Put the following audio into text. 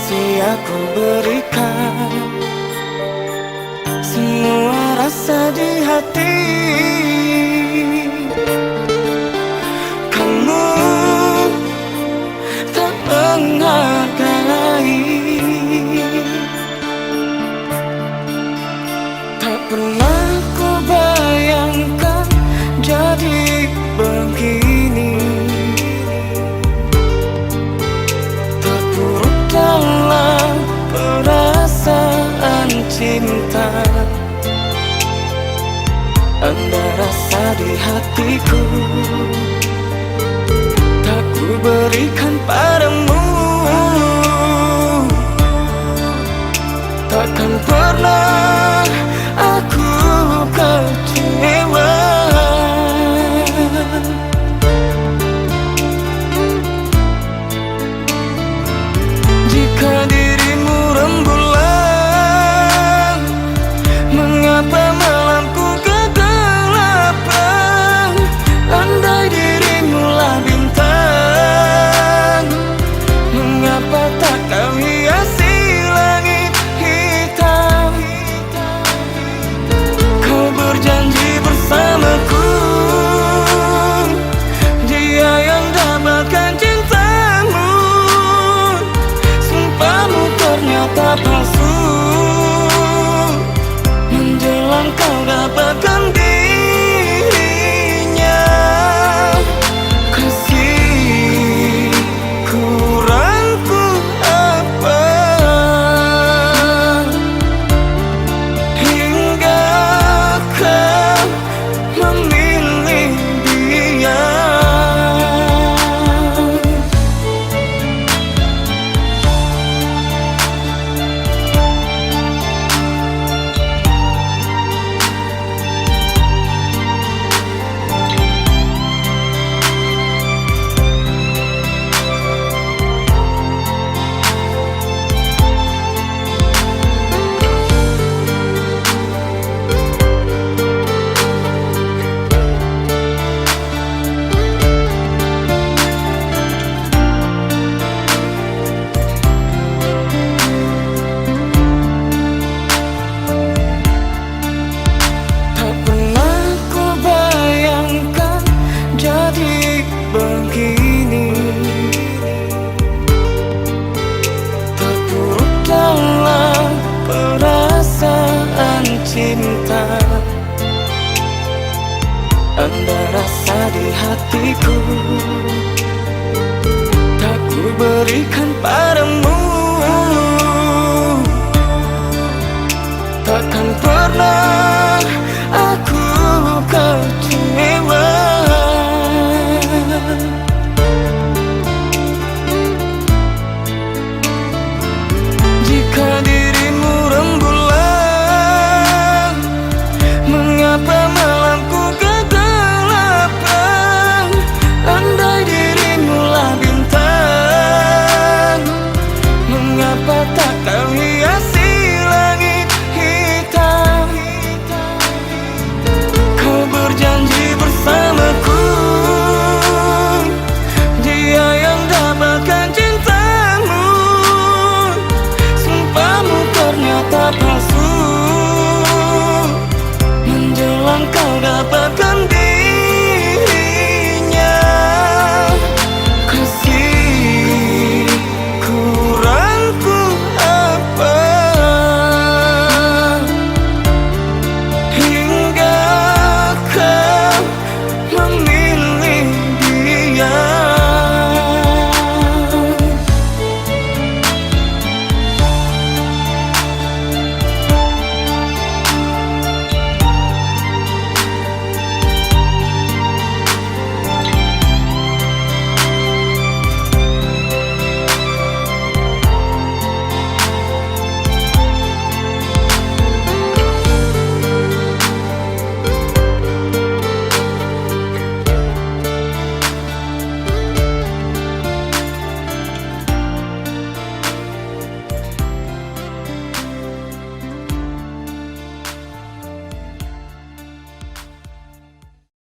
sia ku berikan semua rasa di hati. Kamu tak menghargai, tak pernah ku bayangkan jadi begini. Terpuruk dalam perasaan cinta, ada rasa di hatiku tak ku berikan padamu. Takkan pernah aku kecewa jika dirimu rembulan. Mengapa malamku kegelapan? Andai dirimulah bintang, mengapa tak kau hiasi langit hitam? Kau berjanji bersamaku, dia yang dapatkan cintamu. Sumpahmu ternyata palsu, menjelang kau dapatkan dirinya. Kasih kurangku apa hingga kau memilih dia? Begini, terpuruk dalam perasaan cinta, ada rasa di hatiku tak ku berikan padamu. Takkan pernah aku kecewa jika dirimu rembulan. Mengapa malamku kegelapan? Andai dirimulah bintang, mengapa tak kau hiasi langit hitam? Kau berjanji bersamaku, dia yang dapatkan cintamu. Sumpahmu ternyata palsu,